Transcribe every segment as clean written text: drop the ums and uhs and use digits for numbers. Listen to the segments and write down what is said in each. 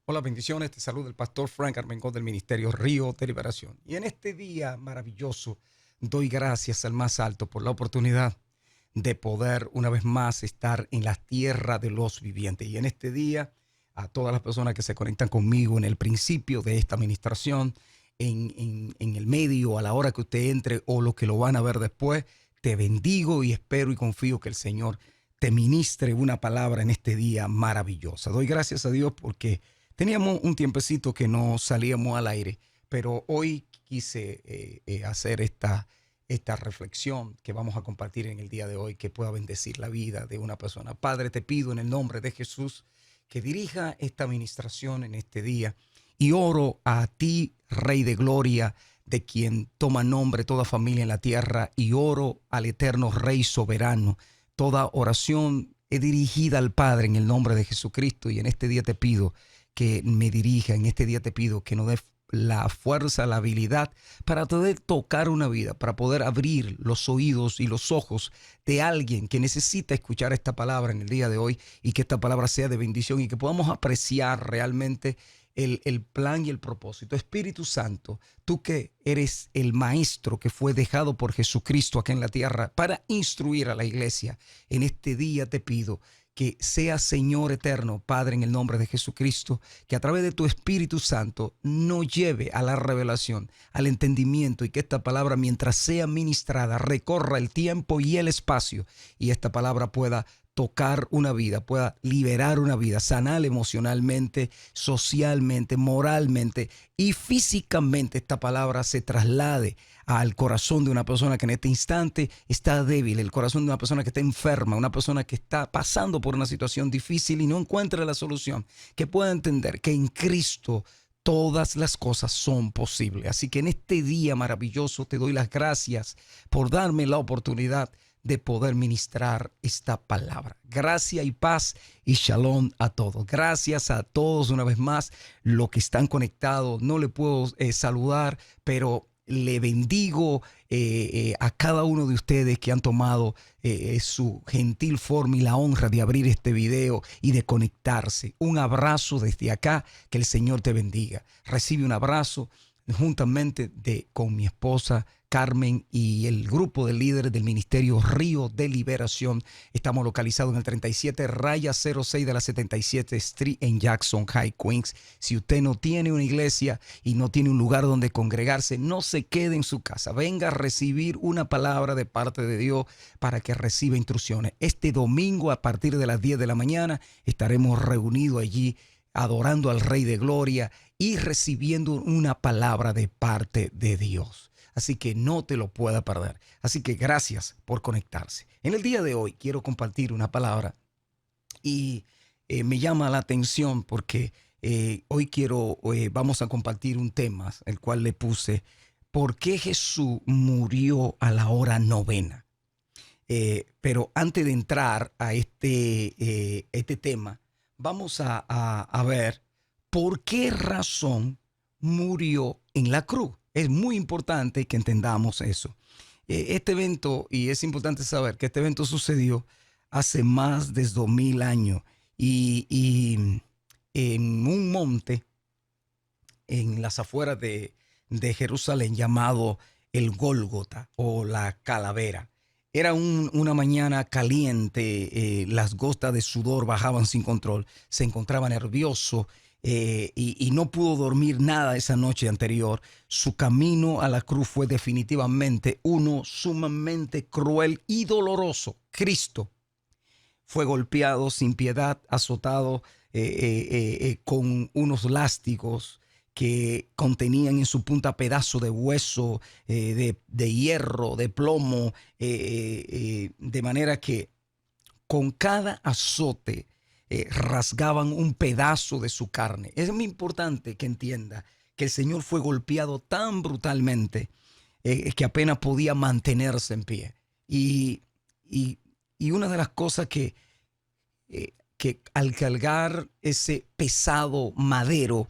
Hola, bendiciones. Te saluda el pastor Frank Armengol del Ministerio Río de Liberación. Y en este día maravilloso doy gracias al más alto por la oportunidad de poder una vez más estar en la tierra de los vivientes. Y en este día a todas las personas que se conectan conmigo en el principio de esta administración, en el medio, a la hora que usted entre o lo que lo van a ver después, te bendigo y espero y confío que el Señor te ministre una palabra en este día maravillosa. Doy gracias a Dios porque teníamos un tiempecito que no salíamos al aire, pero hoy quise hacer esta reflexión que vamos a compartir en el día de hoy, que pueda bendecir la vida de una persona. Padre, te pido en el nombre de Jesús que dirija esta administración en este día y oro a ti, Rey de Gloria, de quien toma nombre toda familia en la tierra, y oro al eterno Rey soberano. Toda oración es dirigida al Padre en el nombre de Jesucristo, y en este día te pido que me dirija, en este día te pido que nos dé la fuerza, la habilidad para poder tocar una vida, para poder abrir los oídos y los ojos de alguien que necesita escuchar esta palabra en el día de hoy, y que esta palabra sea de bendición y que podamos apreciar realmente el plan y el propósito. Espíritu Santo, tú que eres el maestro que fue dejado por Jesucristo acá en la tierra para instruir a la iglesia, en este día te pido que sea Señor eterno, Padre, en el nombre de Jesucristo, que a través de tu Espíritu Santo nos lleve a la revelación, al entendimiento, y que esta palabra, mientras sea ministrada, recorra el tiempo y el espacio, y esta palabra pueda tocar una vida, pueda liberar una vida, sanar emocionalmente, socialmente, moralmente y físicamente. Esta palabra se traslade al corazón de una persona que en este instante está débil, el corazón de una persona que está enferma, una persona que está pasando por una situación difícil y no encuentra la solución, que pueda entender que en Cristo todas las cosas son posibles. Así que en este día maravilloso te doy las gracias por darme la oportunidad de poder ministrar esta palabra. Gracia y paz y shalom a todos. Gracias a todos una vez más los que están conectados. No le puedo saludar, pero le bendigo a cada uno de ustedes que han tomado su gentil forma y la honra de abrir este video y de conectarse. Un abrazo desde acá, que el Señor te bendiga. Recibe un abrazo juntamente con mi esposa Carmen y el grupo de líderes del Ministerio Río de Liberación. Estamos localizados en el 37-06 de la 77 Street en Jackson High, Queens. Si usted no tiene una iglesia y no tiene un lugar donde congregarse, no se quede en su casa. Venga a recibir una palabra de parte de Dios para que reciba instrucciones. Este domingo a partir de las 10 de la mañana estaremos reunidos allí adorando al Rey de Gloria y recibiendo una palabra de parte de Dios. Así que no te lo pueda perder. Así que gracias por conectarse. En el día de hoy quiero compartir una palabra y me llama la atención porque vamos a compartir un tema, el cual le puse: ¿por qué Jesús murió a la hora novena? Pero antes de entrar a este tema, vamos a ver por qué razón murió en la cruz. Es muy importante que entendamos eso. Este evento, y es importante saber que este evento sucedió hace más de 2000 años, y en un monte en las afueras de Jerusalén llamado el Gólgota o la Calavera. Era una mañana caliente, las gotas de sudor bajaban sin control, se encontraba nervioso y no pudo dormir nada esa noche anterior. Su camino a la cruz fue definitivamente uno sumamente cruel y doloroso. Cristo fue golpeado sin piedad, azotado con unos lástigos que contenían en su punta pedazos de hueso, de hierro, de plomo, de manera que con cada azote rasgaban un pedazo de su carne. Es muy importante que entienda que el Señor fue golpeado tan brutalmente que apenas podía mantenerse en pie. Y, y una de las cosas que al cargar ese pesado madero,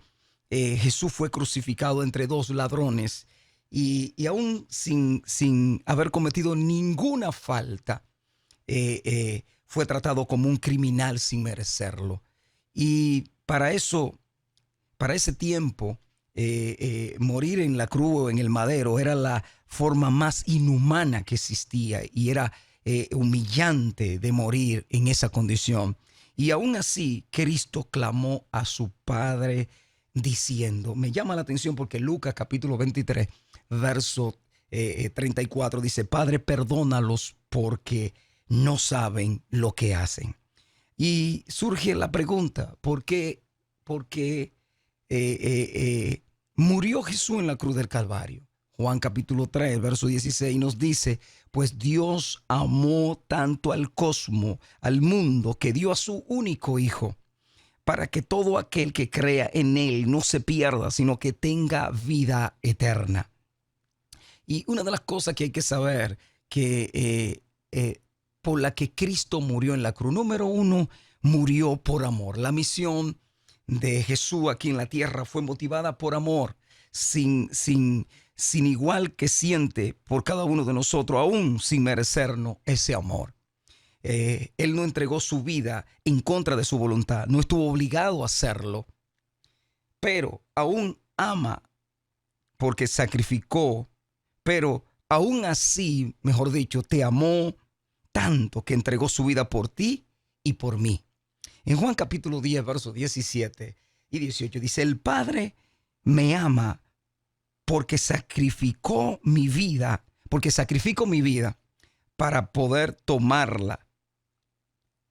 Jesús fue crucificado entre dos ladrones, y aún sin haber cometido ninguna falta, fue tratado como un criminal sin merecerlo. Y para eso Para ese tiempo, morir en la cruz o en el madero era la forma más inhumana que existía y era humillante de morir en esa condición. Y aún así, Cristo clamó a su Padre diciendo, me llama la atención porque Lucas capítulo 23, verso 34 dice, Padre, perdónalos porque no saben lo que hacen. Y surge la pregunta, ¿por qué murió Jesús en la cruz del Calvario? Juan capítulo 3, verso 16 nos dice, pues Dios amó tanto al cosmos, al mundo, que dio a su único Hijo, para que todo aquel que crea en Él no se pierda, sino que tenga vida eterna. Y una de las cosas que hay que saber, que por la que Cristo murió en la cruz, número uno, murió por amor. La misión de Jesús aquí en la tierra fue motivada por amor, sin igual que siente por cada uno de nosotros, aún sin merecernos ese amor. Él no entregó su vida en contra de su voluntad, no estuvo obligado a hacerlo, pero aún ama porque sacrificó, pero aún así, mejor dicho, te amó tanto que entregó su vida por ti y por mí. En Juan capítulo 10, versos 17 y 18 dice, el Padre me ama porque sacrifico mi vida para poder tomarla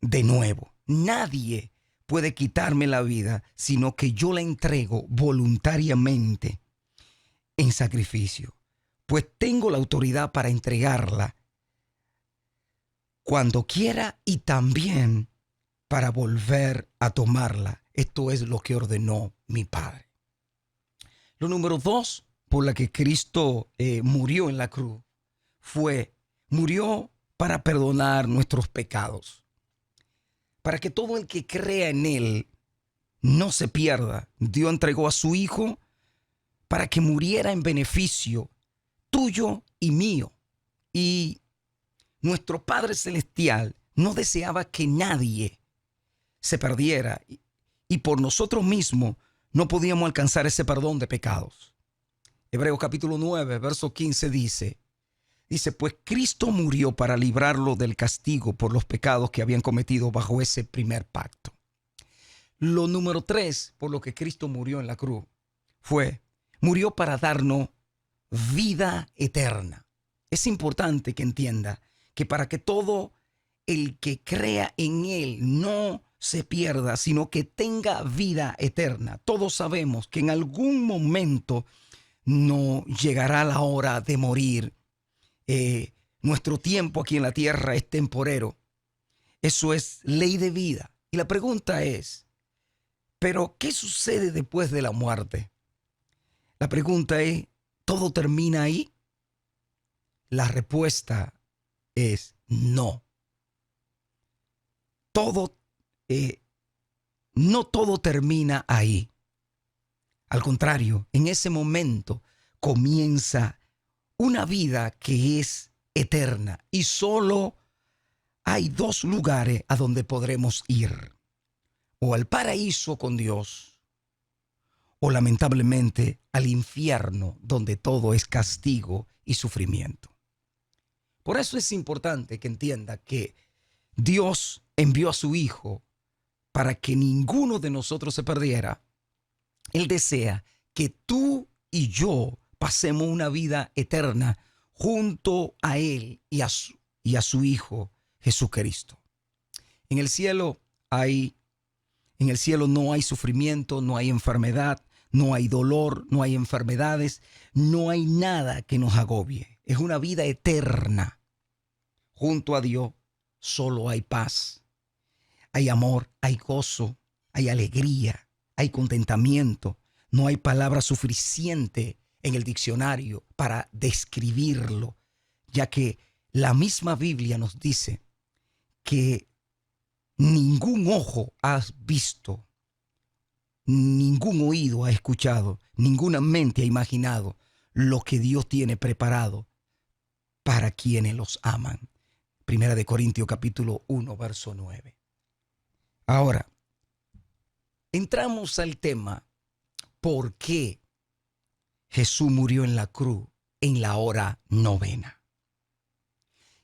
de nuevo. Nadie puede quitarme la vida, sino que yo la entrego voluntariamente en sacrificio, pues tengo la autoridad para entregarla cuando quiera y también para volver a tomarla. Esto es lo que ordenó mi Padre. Lo número dos por la que Cristo murió en la cruz murió para perdonar nuestros pecados, para que todo el que crea en Él no se pierda. Dios entregó a su Hijo para que muriera en beneficio tuyo y mío. Y nuestro Padre Celestial no deseaba que nadie se perdiera. Y por nosotros mismos no podíamos alcanzar ese perdón de pecados. Hebreos capítulo 9, verso 15 dice, pues Cristo murió para librarlo del castigo por los pecados que habían cometido bajo ese primer pacto. Lo número 3 por lo que Cristo murió en la cruz murió para darnos vida eterna. Es importante que entienda que para que todo el que crea en Él no se pierda, sino que tenga vida eterna. Todos sabemos que en algún momento no llegará la hora de morir. Nuestro tiempo aquí en la tierra es temporero. Eso es ley de vida. Y la pregunta es, ¿pero qué sucede después de la muerte? La pregunta es, ¿todo termina ahí? La respuesta es no. No todo termina ahí. Al contrario, en ese momento comienza una vida que es eterna y solo hay dos lugares a donde podremos ir: o al paraíso con Dios, o lamentablemente al infierno, donde todo es castigo y sufrimiento. Por eso es importante que entienda que Dios envió a su Hijo para que ninguno de nosotros se perdiera. Él desea que tú y yo pasemos una vida eterna junto a Él y a su Hijo Jesucristo. En el cielo no hay sufrimiento, no hay enfermedad, no hay dolor, no hay enfermedades, no hay nada que nos agobie. Es una vida eterna. Junto a Dios solo hay paz, hay amor, hay gozo, hay alegría, hay contentamiento. No hay palabra suficiente en el diccionario para describirlo, ya que la misma Biblia nos dice que ningún ojo ha visto, ningún oído ha escuchado, ninguna mente ha imaginado lo que Dios tiene preparado para quienes los aman. Primera de Corintios capítulo 1, verso 9. Ahora, entramos al tema por qué Jesús murió en la cruz en la hora novena.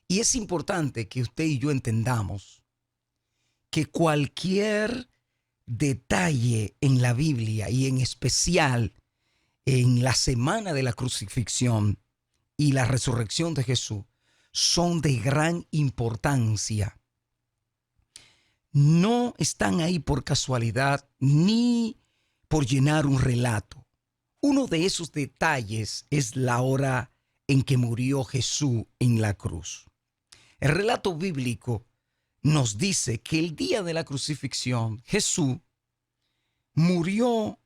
Y es importante que usted y yo entendamos que cualquier detalle en la Biblia y en especial en la semana de la crucifixión y la resurrección de Jesús son de gran importancia. No están ahí por casualidad ni por llenar un relato. Uno de esos detalles es la hora en que murió Jesús en la cruz. El relato bíblico nos dice que el día de la crucifixión Jesús murió,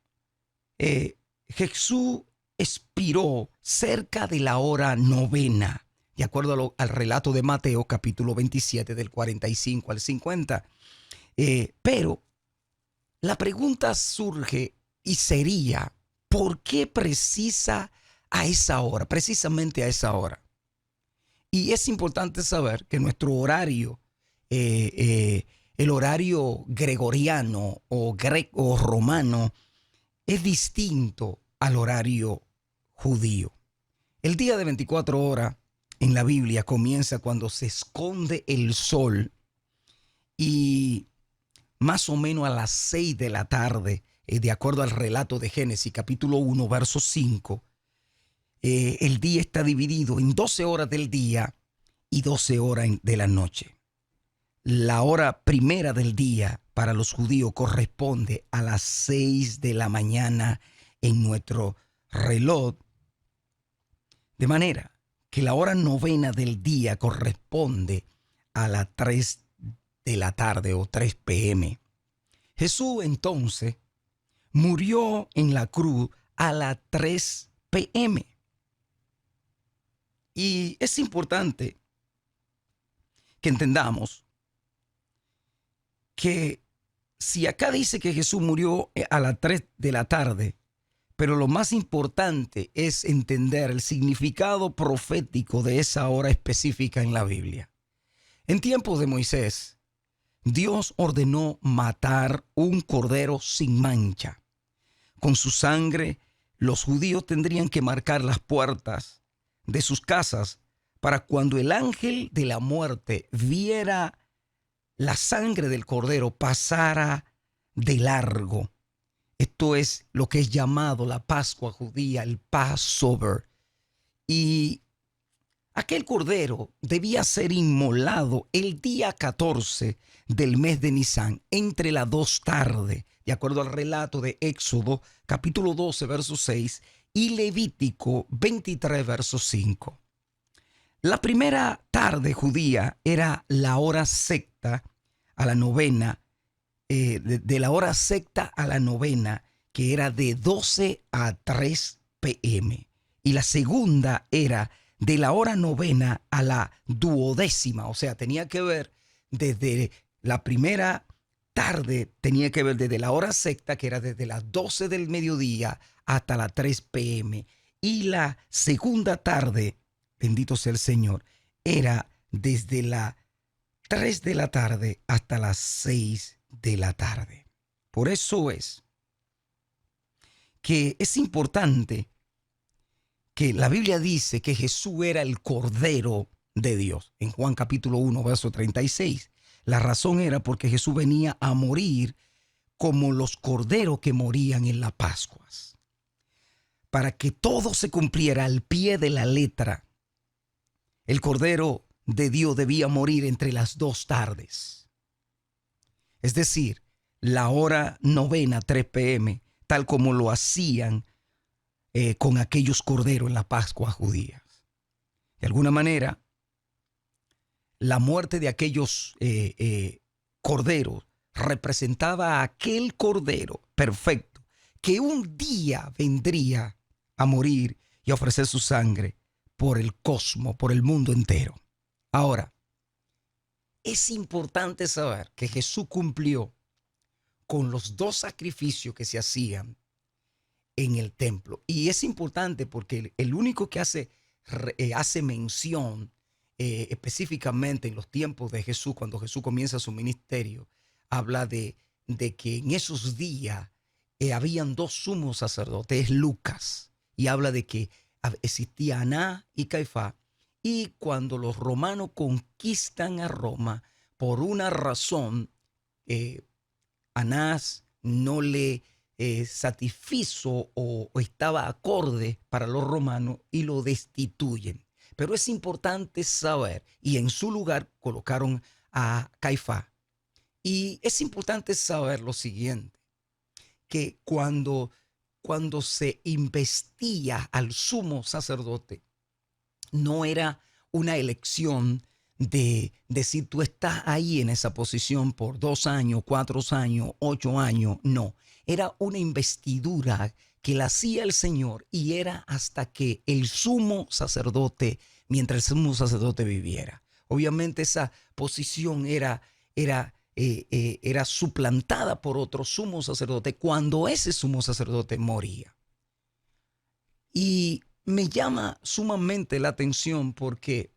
Jesús expiró cerca de la hora novena, de acuerdo al relato de Mateo capítulo 27 del 45 al 50. Pero la pregunta surge y sería, ¿por qué precisamente a esa hora? Y es importante saber que nuestro horario, el horario gregoriano o romano, es distinto al horario judío. El día de 24 horas en la Biblia comienza cuando se esconde el sol y más o menos a las 6 de la tarde, de acuerdo al relato de Génesis capítulo 1, verso 5, el día está dividido en 12 horas del día y 12 horas de la noche. La hora primera del día para los judíos corresponde a las 6 de la mañana en nuestro reloj, de manera que la hora novena del día corresponde a las 3 de la tarde o 3 p.m. Jesús entonces murió en la cruz a las 3 p.m. Y es importante que entendamos que si acá dice que Jesús murió a las 3 de la tarde, pero lo más importante es entender el significado profético de esa hora específica en la Biblia. En tiempos de Moisés, Dios ordenó matar un cordero sin mancha. Con su sangre, los judíos tendrían que marcar las puertas de sus casas para cuando el ángel de la muerte viera la sangre del cordero pasara de largo. Esto es lo que es llamado la Pascua judía, el Passover. Y aquel cordero debía ser inmolado el día 14 del mes de Nisán, entre las 2 tardes, de acuerdo al relato de Éxodo, capítulo 12, verso 6, y Levítico 23, verso 5. La primera tarde judía era la hora sexta a la novena, de la hora sexta a la novena, que era de 12 a 3 p.m. Y la segunda era de la hora novena a la duodécima, o sea, tenía que ver desde la primera tarde, tenía que ver desde la hora sexta, que era desde las 12 del mediodía hasta las 3 p.m. Y la segunda tarde, bendito sea el Señor, era desde las 3 de la tarde hasta las 6 de la tarde. Por eso es que es importante que la Biblia dice que Jesús era el Cordero de Dios. En Juan capítulo 1, verso 36. La razón era porque Jesús venía a morir como los corderos que morían en las Pascuas. Para que todo se cumpliera al pie de la letra, el Cordero de Dios debía morir entre las 2 tardes. Es decir, la hora novena, 3 p.m., tal como lo hacían con aquellos corderos en la Pascua judía. De alguna manera, la muerte de aquellos corderos representaba a aquel cordero perfecto que un día vendría a morir y a ofrecer su sangre por el cosmos, por el mundo entero. Ahora, es importante saber que Jesús cumplió con los 2 sacrificios que se hacían en el templo. Y es importante porque el único que hace mención específicamente en los tiempos de Jesús, cuando Jesús comienza su ministerio, habla de que en esos días habían dos sumos sacerdotes, es Lucas, y habla de que existía Aná y Caifás. Y cuando los romanos conquistan a Roma, por una razón, eh, Anás no le satisfizo o estaba acorde para los romanos y lo destituyen. Pero es importante saber, y en su lugar colocaron a Caifás. Y es importante saber lo siguiente, que cuando se investiga al sumo sacerdote, no era una elección de decir tú estás ahí en esa posición por 2 años, 4 años, 8 años. No, era una investidura que la hacía el Señor y era hasta que el sumo sacerdote, mientras el sumo sacerdote viviera. Obviamente esa posición era suplantada por otro sumo sacerdote cuando ese sumo sacerdote moría. Y me llama sumamente la atención porque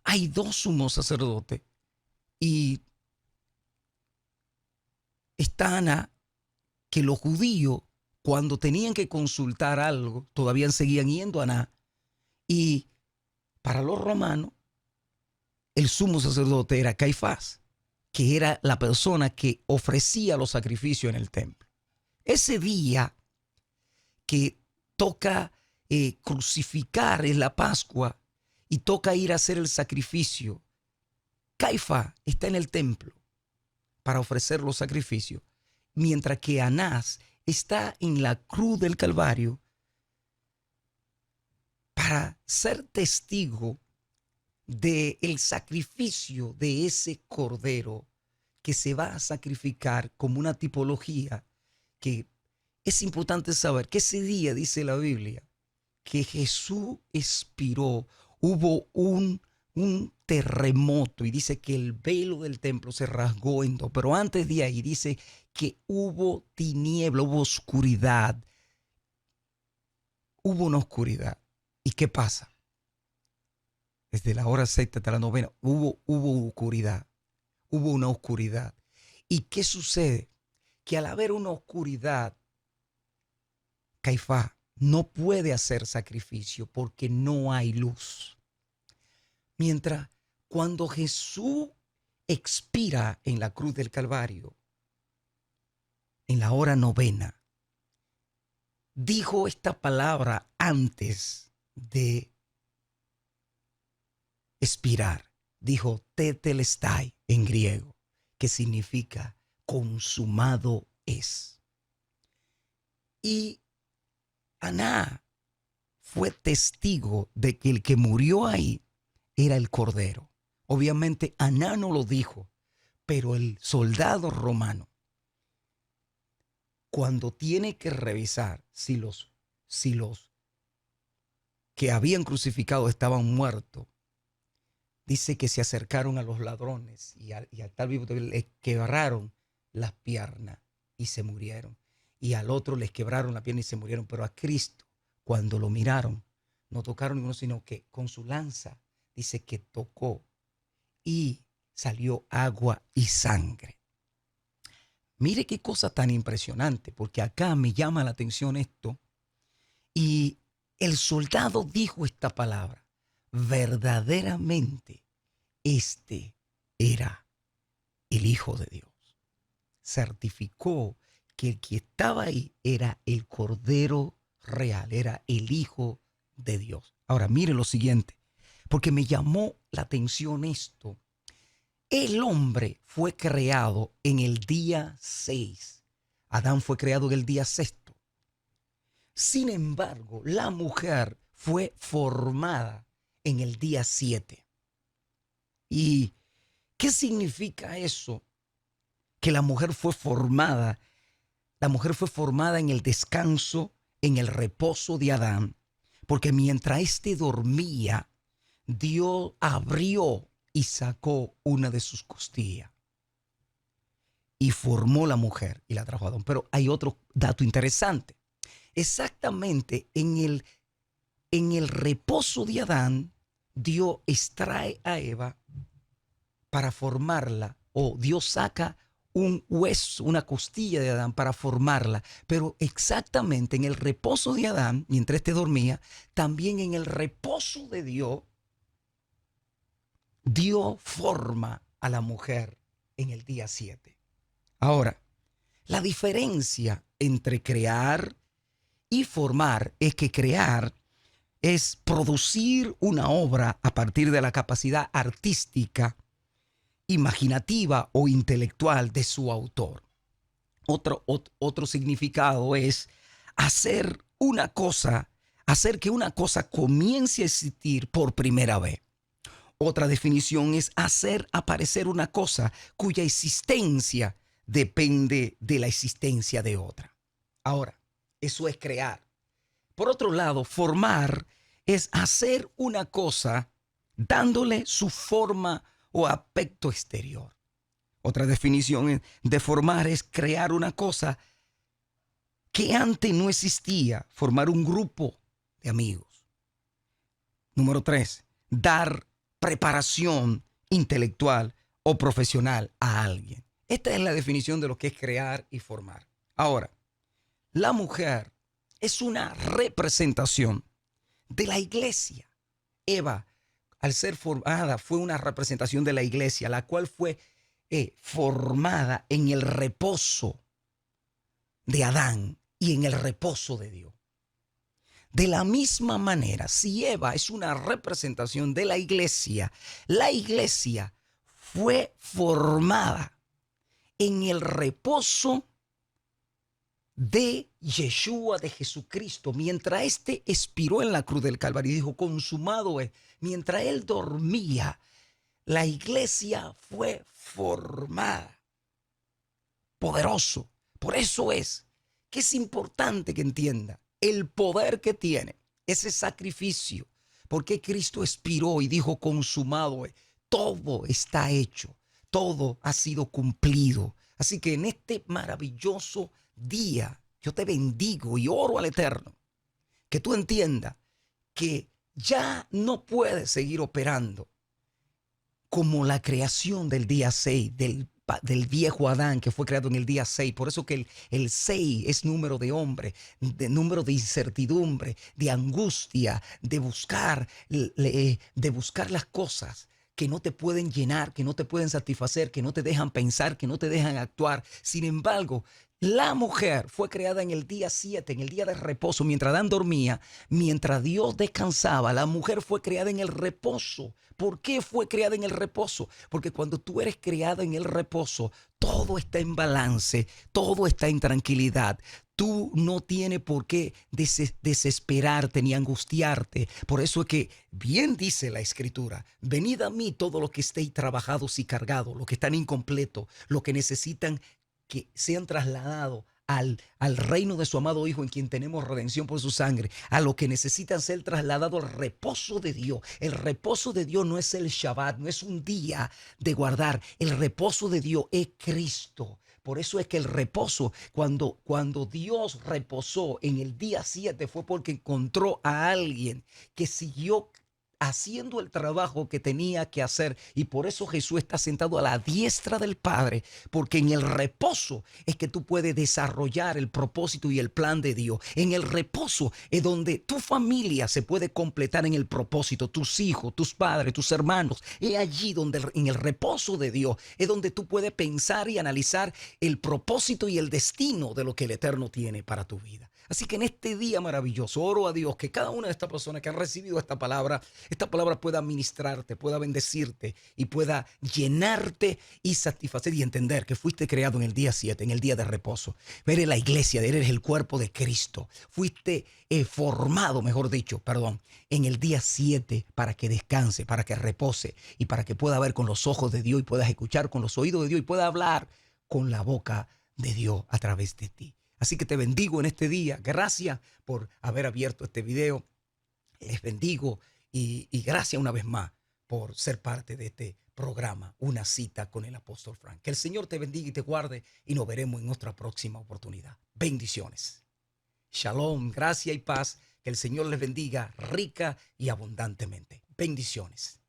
hay dos sumos sacerdotes y está Ana, que los judíos cuando tenían que consultar algo todavía seguían yendo a Ana, y para los romanos el sumo sacerdote era Caifás, que era la persona que ofrecía los sacrificios en el templo. Ese día que toca crucificar en la Pascua y toca ir a hacer el sacrificio, Caifás está en el templo para ofrecer los sacrificios, mientras que Anás está en la cruz del Calvario para ser testigo del sacrificio de ese cordero que se va a sacrificar como una tipología. Que es importante saber que ese día, dice la Biblia, que Jesús expiró, hubo un terremoto, y dice que el velo del templo se rasgó en dos. Pero antes de ahí dice que hubo tiniebla, hubo oscuridad. Hubo una oscuridad. ¿Y qué pasa? Desde la hora sexta hasta la novena hubo oscuridad. Hubo una oscuridad. ¿Y qué sucede? Que al haber una oscuridad, Caifás no puede hacer sacrificio porque no hay luz. Mientras cuando Jesús expira en la cruz del Calvario, en la hora novena, dijo esta palabra antes de expirar. Dijo tetelestai en griego, que significa consumado es. Y Aná fue testigo de que el que murió ahí era el cordero. Obviamente Aná no lo dijo, pero el soldado romano, cuando tiene que revisar si los que habían crucificado estaban muertos, dice que se acercaron a los ladrones y al tal vivo les quebraron las piernas y se murieron. Y al otro les quebraron la pierna y se murieron. Pero a Cristo, cuando lo miraron, no tocaron ninguno, sino que con su lanza, dice que tocó y salió agua y sangre. Mire qué cosa tan impresionante, porque acá me llama la atención esto. Y el soldado dijo esta palabra: verdaderamente este era el Hijo de Dios. Certificó que el que estaba ahí era el Cordero real, era el Hijo de Dios. Ahora mire lo siguiente, porque me llamó la atención esto. El hombre fue creado en el día 6. Adán fue creado en el día 6. Sin embargo, la mujer fue formada en el día 7. ¿Y qué significa eso? Que la mujer fue formada en el descanso, en el reposo de Adán, porque mientras éste dormía, Dios abrió y sacó una de sus costillas y formó la mujer y la trajo a Adán. Pero hay otro dato interesante. Exactamente en el reposo de Adán, Dios extrae a Eva para formarla, o Dios saca un hueso, una costilla de Adán para formarla, pero exactamente en el reposo de Adán, mientras éste dormía, también en el reposo de Dios, dio forma a la mujer en el día 7. Ahora, la diferencia entre crear y formar es que crear es producir una obra a partir de la capacidad artística, imaginativa o intelectual de su autor. Otro significado es hacer una cosa, hacer que una cosa comience a existir por primera vez. Otra definición es hacer aparecer una cosa cuya existencia depende de la existencia de otra. Ahora, eso es crear. Por otro lado, formar es hacer una cosa dándole su forma o aspecto exterior. Otra definición de formar es crear una cosa que antes no existía, formar un grupo de amigos. Número 3, dar preparación intelectual o profesional a alguien. Esta es la definición de lo que es crear y formar. Ahora, la mujer es una representación de la iglesia. Eva, al ser formada, fue una representación de la iglesia, la cual fue formada en el reposo de Adán y en el reposo de Dios. De la misma manera, si Eva es una representación de la iglesia fue formada en el reposo de Yeshua, de Jesucristo, mientras éste expiró en la cruz del Calvario y dijo, consumado es. Mientras él dormía, la iglesia fue formada. Poderoso. Por eso es que es importante que entienda el poder que tiene ese sacrificio, porque Cristo expiró y dijo, consumado es. Todo está hecho, todo ha sido cumplido. Así que en este maravilloso día, yo te bendigo y oro al Eterno, que tú entiendas que ya no puedes seguir operando como la creación del día 6, del viejo Adán que fue creado en el día 6. Por eso que el 6 es número de hombre, de número de incertidumbre, de angustia, de buscar las cosas que no te pueden llenar, que no te pueden satisfacer, que no te dejan pensar, que no te dejan actuar. Sin embargo, la mujer fue creada en el día 7, en el día de reposo, mientras Adán dormía, mientras Dios descansaba. La mujer fue creada en el reposo. ¿Por qué fue creada en el reposo? Porque cuando tú eres creada en el reposo, todo está en balance, todo está en tranquilidad. Tú no tienes por qué desesperarte ni angustiarte. Por eso es que bien dice la Escritura, venid a mí todos los que estéis trabajados y cargados, los que están incompletos, los que necesitan que sean trasladados al reino de su amado Hijo, en quien tenemos redención por su sangre, a los que necesitan ser trasladados al reposo de Dios. El reposo de Dios no es el Shabbat, no es un día de guardar. El reposo de Dios es Cristo. Por eso es que el reposo, cuando Dios reposó en el día 7, fue porque encontró a alguien que siguió haciendo el trabajo que tenía que hacer. Y por eso Jesús está sentado a la diestra del Padre, porque en el reposo es que tú puedes desarrollar el propósito y el plan de Dios. En el reposo es donde tu familia se puede completar en el propósito, tus hijos, tus padres, tus hermanos. Es allí donde en el reposo de Dios es donde tú puedes pensar y analizar el propósito y el destino de lo que el Eterno tiene para tu vida. Así que en este día maravilloso, oro a Dios que cada una de estas personas que han recibido esta palabra pueda ministrarte, pueda bendecirte y pueda llenarte y satisfacer y entender que fuiste creado en el día 7, en el día de reposo. Eres la iglesia, eres el cuerpo de Cristo. Fuiste formado, mejor dicho, en el día 7 para que descanse, para que repose y para que pueda ver con los ojos de Dios y puedas escuchar con los oídos de Dios y pueda hablar con la boca de Dios a través de ti. Así que te bendigo en este día. Gracias por haber abierto este video. Les bendigo y gracias una vez más por ser parte de este programa, Una Cita con el Apóstol Frank. Que el Señor te bendiga y te guarde y nos veremos en otra próxima oportunidad. Bendiciones. Shalom, gracia y paz. Que el Señor les bendiga rica y abundantemente. Bendiciones.